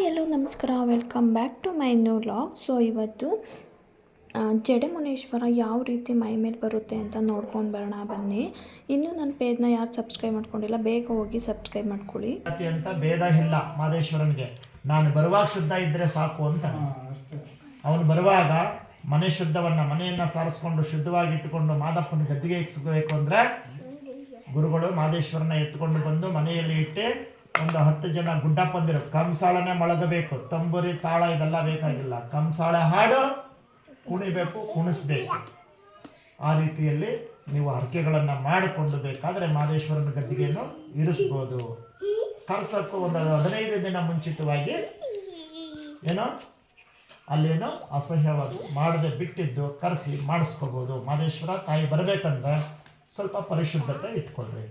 Hello ನಮಸ್ಕಾರ, welcome back to my new vlog. So ಇವತ್ತು ಜಡೆಮುನೇಶ್ವರ ಯಾವ ರೀತಿ ಮೈ ಮೇಲೆ ಬರುತ್ತೆ ಅಂತ ನೋಡ್ಕೊಂಡು ಬರೋಣ ಬನ್ನಿ. ಇನ್ನೂ ನನ್ನ ಪೇಜ್ನ ಯಾರು ಸಬ್ಸ್ಕ್ರೈಬ್ ಮಾಡ್ಕೊಂಡಿಲ್ಲ ಬೇಗ ಹೋಗಿ ಸಬ್ಸ್ಕ್ರೈಬ್ ಮಾಡ್ಕೊಳ್ಳಿ. ಅಂತ ಭೇದ ಇಲ್ಲ ಮಾದೇಶ್ವರನಿಗೆ. ನಾನು ಬರುವಾಗ ಶುದ್ಧ ಇದ್ದರೆ ಸಾಕು ಅಂತ. ಅವನು ಬರುವಾಗ ಮನೆಯನ್ನು ಸಾರಿಸ್ಕೊಂಡು ಶುದ್ಧವಾಗಿ ಇಟ್ಟುಕೊಂಡು ಮಾದಪ್ಪನ ಗದ್ದಿಗೆ ಇಕ್ಸ್ಬೇಕು ಅಂದರೆ ಗುರುಗಳು ಮಾದೇಶ್ವರನ ಎತ್ಕೊಂಡು ಬಂದು ಮನೆಯಲ್ಲಿ ಇಟ್ಟು ಒಂದು 10 ಜನ ಗುಡ್ಡಪ್ಪಂದಿರು ಕಂಸಾಳನೆ ಮೊಳಗಬೇಕು. ತಂಬೂರಿ ತಾಳ ಇದೆಲ್ಲ ಬೇಕಾಗಿಲ್ಲ. ಕಂಸಾಳೆ ಹಾಡು ಕುಣಿಬೇಕು, ಕುಣಿಸ್ಬೇಕು. ಆ ರೀತಿಯಲ್ಲಿ ನೀವು ಹರಕೆಗಳನ್ನು ಮಾಡಿಕೊಂಡು ಬೇಕಾದರೆ ಮಾದೇಶ್ವರನ ಗದ್ದಿಗೆಯನ್ನು ಇರಿಸ್ಬೋದು. ಕರ್ಸಕ್ಕೂ ಒಂದು 15 ದಿನ ಮುಂಚಿತವಾಗಿ ಏನೋ ಅಲ್ಲೇನೋ ಅಸಹ್ಯವಾಗಿ ಮಾಡದೆ ಬಿಟ್ಟಿದ್ದು ಕರೆಸಿ ಮಾಡಿಸ್ಕೋಬೋದು. ಮಾದೇಶ್ವರ ತಾಯಿ ಬರಬೇಕಂದ್ರೆ ಸ್ವಲ್ಪ ಪರಿಶುದ್ಧತೆ ಇಟ್ಕೊಳ್ರಿ.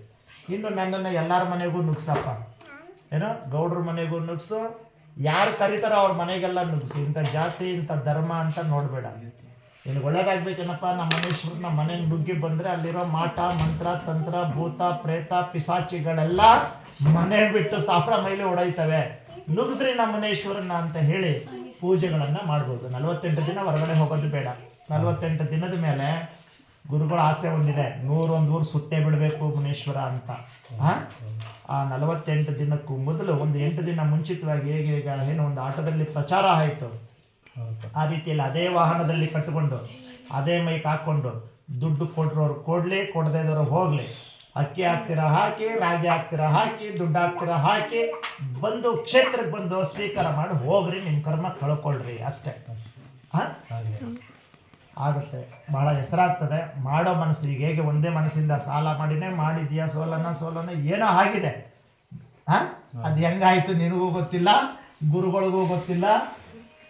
ಇನ್ನು ನನ್ನನ್ನು ಎಲ್ಲರ ಮನೆಗೂ ನುಗ್ಸಪ್ಪ, ಏನೋ ಗೌಡ್ರ ಮನೆಗೂ ನುಗ್ಸು, ಯಾರು ಕರೀತಾರೋ ಅವ್ರ ಮನೆಗೆಲ್ಲ ನುಗ್ಸು. ಇಂಥ ಜಾತಿ ಇಂಥ ಧರ್ಮ ಅಂತ ನೋಡಬೇಡ. ನಿನಗೆ ಒಳ್ಳೇದಾಗಬೇಕೇನಪ್ಪ, ನಮ್ಮ ಮನೇಶ್ವರನ ಮನೆಗೆ ನುಗ್ಗಿ ಬಂದರೆ ಅಲ್ಲಿರೋ ಮಾಟ ಮಂತ್ರ ತಂತ್ರ ಭೂತ ಪ್ರೇತ ಪಿಸಾಚಿಗಳೆಲ್ಲ ಮನೆ ಬಿಟ್ಟು ಸಾಪ್ರ ಮೈಲಿ ಹೊಡೈತವೆ. ನುಗ್ಸ್ರಿ ನಮ್ಮ ಮನೇಶ್ವರನ ಅಂತ ಹೇಳಿ ಪೂಜೆಗಳನ್ನು ಮಾಡ್ಬೋದು. 48 ದಿನ ಹೊರಗಡೆ ಹೋಗೋದು ಬೇಡ. 48 ದಿನದ ಮೇಲೆ ಗುರುಗಳ ಆಸೆ ಒಂದಿದೆ, 101 ಊರು ಸುತ್ತೇ ಬಿಡಬೇಕು ಮುನೇಶ್ವರ ಅಂತ. ಆ 48 ದಿನಕ್ಕೂ ಮೊದಲು ಒಂದು 8 ದಿನ ಮುಂಚಿತವಾಗಿ ಹೇಗೆ ಈಗ ಏನು ಒಂದು ಆಟದಲ್ಲಿ ಪ್ರಚಾರ ಆಯಿತು, ಆ ರೀತಿಯಲ್ಲಿ ಅದೇ ವಾಹನದಲ್ಲಿ ಕಟ್ಟಿಕೊಂಡು ಅದೇ ಮೈಕ್ ಹಾಕ್ಕೊಂಡು ದುಡ್ಡು ಕೊಟ್ಟರೋರು ಕೊಡಲಿ, ಕೊಡದೇ ಇದ್ದವರು ಹೋಗಲಿ, ಅಕ್ಕಿ ಹಾಕ್ತೀರ ಹಾಕಿ, ರಾಗಿ ಹಾಕ್ತೀರ ಹಾಕಿ, ದುಡ್ಡು ಹಾಕ್ತೀರ ಹಾಕಿ, ಬಂದು ಕ್ಷೇತ್ರಕ್ಕೆ ಬಂದು ಸ್ವೀಕಾರ ಮಾಡಿ ಹೋಗ್ರಿ, ನಿಮ್ಮ ಕರ್ಮ ಕಳ್ಕೊಳ್ರಿ ಅಷ್ಟೇ. ಆಗುತ್ತೆ, ಬಹಳ ಹೆಸರಾಗ್ತದೆ. ಮಾಡೋ ಮನಸ್ಸು ಈಗ ಹೇಗೆ ಒಂದೇ ಮನಸ್ಸಿಂದ ಸಾಲ ಮಾಡಿನೇ ಮಾಡಿದ್ಯಾ, ಸೋಲನ ಏನೋ ಆಗಿದೆ. ಅದು ಹೆಂಗಾಯ್ತು ನಿನಗೂ ಗೊತ್ತಿಲ್ಲ, ಗುರುಗಳಿಗೂ ಗೊತ್ತಿಲ್ಲ,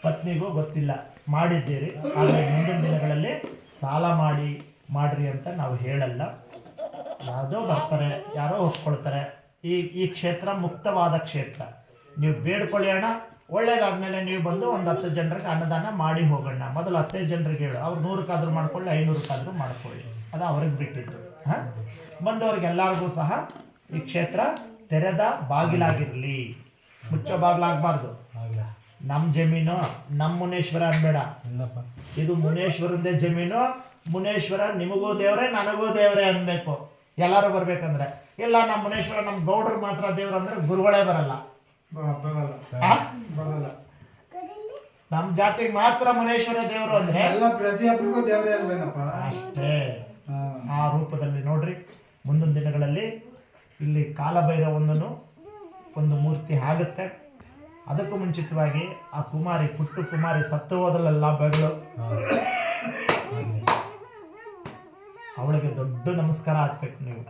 ಪತ್ನಿಗೂ ಗೊತ್ತಿಲ್ಲ. ಮಾಡಿದ್ದೀರಿ, ಆದರೆ ಮುಂದಿನ ದಿನಗಳಲ್ಲಿ ಸಾಲ ಮಾಡ್ರಿ ಅಂತ ನಾವು ಹೇಳಲ್ಲ. ಯಾವುದೋ ಬರ್ತಾರೆ, ಯಾರೋ ಒಪ್ಕೊಳ್ತಾರೆ. ಈ ಕ್ಷೇತ್ರ ಮುಕ್ತವಾದ ಕ್ಷೇತ್ರ. ನೀವು ಬೇಡ್ಕೊಳ್ಳಿ ಅಣ್ಣ, ಒಳ್ಳೇದಾದ್ಮೇಲೆ ನೀವು ಬಂದು ಒಂದು 10 ಜನರಿಗೆ ಅನ್ನದಾನ ಮಾಡಿ ಹೋಗೋಣ. ಮೊದಲು 10 ಜನರಿಗೆ ಹೇಳು, ಅವ್ರು 100ಕ್ಕಾದ್ರೂ ಮಾಡ್ಕೊಳ್ಳಿ, 500ಕ್ಕಾದ್ರೂ ಮಾಡ್ಕೊಳ್ಳಿ, ಅದು ಅವ್ರಿಗೆ ಬಿಟ್ಟಿದ್ದು. ಬಂದವ್ರಿಗೆಲ್ಲರಿಗೂ ಸಹ ಈ ಕ್ಷೇತ್ರ ತೆರೆದ ಬಾಗಿಲಾಗಿರಲಿ, ಮುಚ್ಚೋ ಬಾಗಿಲಾಗಬಾರ್ದು. ನಮ್ಮ ಜಮೀನು ನಮ್ಮ ಮುನೇಶ್ವರ ಅನ್ಬೇಡ, ಇದು ಮುನೇಶ್ವರಂದೇ ಜಮೀನು. ಮುನೇಶ್ವರ ನಿಮಗೂ ದೇವ್ರೆ ನನಗೂ ದೇವ್ರೆ ಅನ್ಬೇಕು. ಎಲ್ಲರೂ ಬರ್ಬೇಕಂದ್ರೆ ಇಲ್ಲ, ನಮ್ಮ ಮುನೇಶ್ವರ ನಮ್ಮ ಗೌಡ್ರು ಮಾತ್ರ ದೇವ್ರು ಅಂದ್ರೆ ಗುರುಗಳೇ ಬರಲ್ಲ. ನಮ್ಮ ಜಾತಿಗೆ ಮಾತ್ರ ಮುನೇಶ್ವರ ದೇವರು ಅಂದ್ರೆ ಪ್ರತಿಯೊಬ್ಬರಿಗೂ ದೇವರೇ ಅಲ್ವೇನಪ್ಪ, ಅಷ್ಟೇ. ಆ ರೂಪದಲ್ಲಿ ನೋಡ್ರಿ, ಮುಂದಿನ ದಿನಗಳಲ್ಲಿ ಇಲ್ಲಿ ಕಾಲಭೈರವೊಂದನ್ನು ಒಂದು ಮೂರ್ತಿ ಆಗುತ್ತೆ. ಅದಕ್ಕೂ ಮುಂಚಿತವಾಗಿ ಆ ಕುಮಾರಿ, ಪುಟ್ಟು ಕುಮಾರಿ ಸತ್ತು ಹೋದಲ್ಲ ಬೆಗಳು, ಅವಳಿಗೆ ದೊಡ್ಡ ನಮಸ್ಕಾರ ಹಾಕ್ಬೇಕು ನೀವು.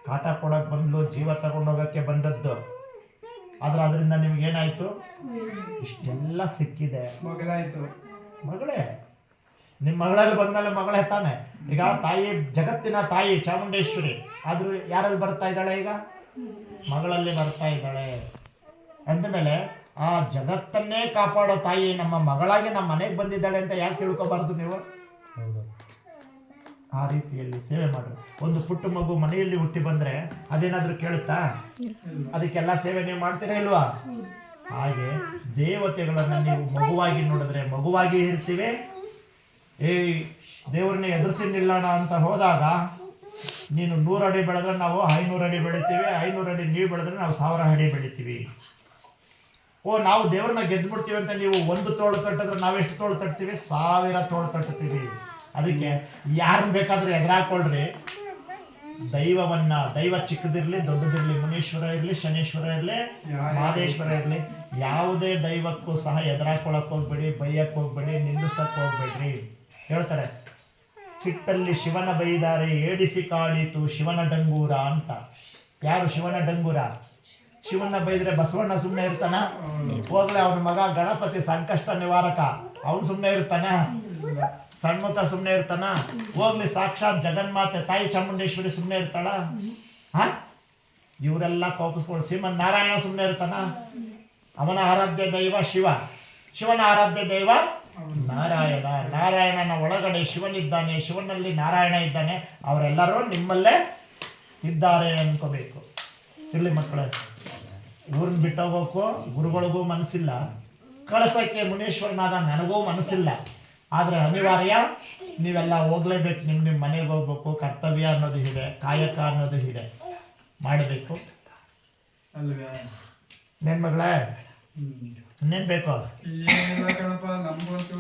ಕಾಟ ಕೊಡೋಕೆ ಬಂದ್ಲು, ಜೀವ ತಗೊಂಡೋಗಕ್ಕೆ ಬಂದದ್ದು. ಆದ್ರೆ ಅದರಿಂದ ನಿಮ್ಗೇನಾಯ್ತು, ಇಷ್ಟೆಲ್ಲ ಸಿಕ್ಕಿದೆ. ಮಗಳೇ, ನಿಮ್ಮ ಮಗಳಲ್ಲಿ ಬಂದ್ಮೇಲೆ ಮಗಳೇ ತಾನೆ. ಈಗ ತಾಯಿ, ಜಗತ್ತಿನ ತಾಯಿ ಚಾಮುಂಡೇಶ್ವರಿ, ಆದ್ರೂ ಯಾರಲ್ಲಿ ಬರ್ತಾ ಇದ್ದಾಳೆ, ಈಗ ಮಗಳಲ್ಲಿ ಬರ್ತಾ ಇದ್ದಾಳೆ. ಅಂದಮೇಲೆ ಆ ಜಗತ್ತನ್ನೇ ಕಾಪಾಡೋ ತಾಯಿ ನಮ್ಮ ಮಗಳಾಗಿ ನಮ್ಮ ಮನೆಗೆ ಬಂದಿದ್ದಾಳೆ ಅಂತ ಯಾಕೆ ತಿಳ್ಕೊಬಾರ್ದು ನೀವು? ಆ ರೀತಿಯಲ್ಲಿ ಸೇವೆ ಮಾಡ್ರಿ. ಒಂದು ಪುಟ್ಟ ಮಗು ಮನೆಯಲ್ಲಿ ಹುಟ್ಟಿ ಬಂದ್ರೆ ಅದೇನಾದ್ರೂ ಕೇಳುತ್ತಾ? ಅದಕ್ಕೆಲ್ಲ ಸೇವೆ ನೀವು ಮಾಡ್ತೀರಾ ಇಲ್ವಾ? ಹಾಗೆ ದೇವತೆಗಳನ್ನ ನೀವು ಮಗುವಾಗಿ ನೋಡಿದ್ರೆ ಮಗುವಾಗಿ ಇರ್ತೀವಿ. ದೇವ್ರನ್ನ ಎದುರಿಸಿ ನಿಲ್ಲೋಣ ಅಂತ ಹೋದಾಗ ನೀನು 100 ಅಡಿ ಬೆಳೆದ್ರೆ ನಾವು 500 ಅಡಿ ಬೆಳಿತೀವಿ, 500 ಅಡಿ ನೀವು ಬೆಳೆದ್ರೆ ನಾವು 1000 ಅಡಿ ಬೆಳಿತೀವಿ. ನಾವು ದೇವ್ರನ್ನ ಗೆದ್ಬಿಡ್ತೀವಿ ಅಂತ ನೀವು 1 ತೋಳು ತಟ್ಟಿದ್ರೆ ನಾವೆಷ್ಟು ತೋಳು ತಟ್ತೀವಿ? 1000 ತೋಳು ತಟ್ತೀವಿ. ಅದಕ್ಕೆ ಯಾರನ್ನ ಬೇಕಾದ್ರೂ ಎದುರಾಕೊಳ್ರಿ. ದೈವವನ್ನ, ದೈವ ಚಿಕ್ಕದಿರ್ಲಿ ದೊಡ್ಡದಿರ್ಲಿ, ಮುನೀಶ್ವರ ಇರಲಿ, ಶನೀಶ್ವರ ಇರಲಿ, ಮಾದೇಶ್ವರ ಇರಲಿ, ಯಾವುದೇ ದೈವಕ್ಕೂ ಸಹ ಎದುರಾಕೊಳಕ್ ಹೋಗ್ಬೇಡಿ, ಬೈಯಕ್ಕೆ ಹೋಗ್ಬೇಡಿ, ನಿಂದಿಸಕ್ಕೆ ಹೋಗ್ಬೇಡ್ರಿ. ಹೇಳ್ತಾರೆ, ಸಿಟ್ಟಲ್ಲಿ ಶಿವನ ಬೈದಾರೆ ಏಡಿಸಿ ಕಾಡಿತು ಶಿವನ ಡಂಗೂರ ಅಂತ. ಯಾರು ಶಿವನ ಡಂಗೂರ? ಶಿವನ ಬೈದ್ರೆ ಬಸವಣ್ಣ ಸುಮ್ಮನೆ ಇರ್ತಾನ? ಹೋಗ್ಲೆ, ಅವನ ಮಗ ಗಣಪತಿ ಸಂಕಷ್ಟ ನಿವಾರಕ, ಅವನು ಸುಮ್ಮನೆ ಇರ್ತಾನ? ಸಣ್ಮುಖ ಸುಮ್ಮನೆ ಇರ್ತಾನ? ಹೋಗ್ಲಿ, ಸಾಕ್ಷಾತ್ ಜಗನ್ಮಾತೆ ತಾಯಿ ಚಾಮುಂಡೇಶ್ವರಿ ಸುಮ್ಮನೆ ಇರ್ತಾಳ? ಇವರೆಲ್ಲ ಕೋಪಿಸ್ಕೊಂಡು ಶ್ರೀಮನ್ ನಾರಾಯಣ ಸುಮ್ಮನೆ ಇರ್ತಾನ? ಅವನ ಆರಾಧ್ಯ ದೈವ ಶಿವ, ಶಿವನ ಆರಾಧ್ಯ ದೈವ ನಾರಾಯಣ. ನಾರಾಯಣನ ಒಳಗಡೆ ಶಿವನಿದ್ದಾನೆ, ಶಿವನಲ್ಲಿ ನಾರಾಯಣ ಇದ್ದಾನೆ. ಅವರೆಲ್ಲರೂ ನಿಮ್ಮಲ್ಲೇ ಇದ್ದಾರೆ ಅನ್ಕೋಬೇಕು. ಇರ್ಲಿ ಮಕ್ಕಳೇ, ಊರನ್ನ ಬಿಟ್ಟೋಗೋಕ್ಕೂ ಗುರುಗಳಿಗೂ ಮನಸ್ಸಿಲ್ಲ, ಕಳ್ಸೋಕ್ಕೆ ಮುನೀಶ್ವರನಾದ ನನಗೂ ಮನಸ್ಸಿಲ್ಲ. ಆದರೆ ಅನಿವಾರ್ಯ, ನೀವೆಲ್ಲ ಹೋಗ್ಲೇಬೇಕು, ನಿಮ್ಮ ಮನೆಗೆ ಹೋಗ್ಬೇಕು. ಕರ್ತವ್ಯ ಅನ್ನೋದು ಇದೆ, ಕಾಯಕ ಅನ್ನೋದು ಇದೆ, ಮಾಡಬೇಕು. ಅಲ್ವೇ ಇನ್ನೇನು ಮಗಳೇ, ಇನ್ನೇನು ಬೇಕು? ಏನಿಲ್ಲ ಕಣಪ್ಪ, ನಮ್ಗಂತೂ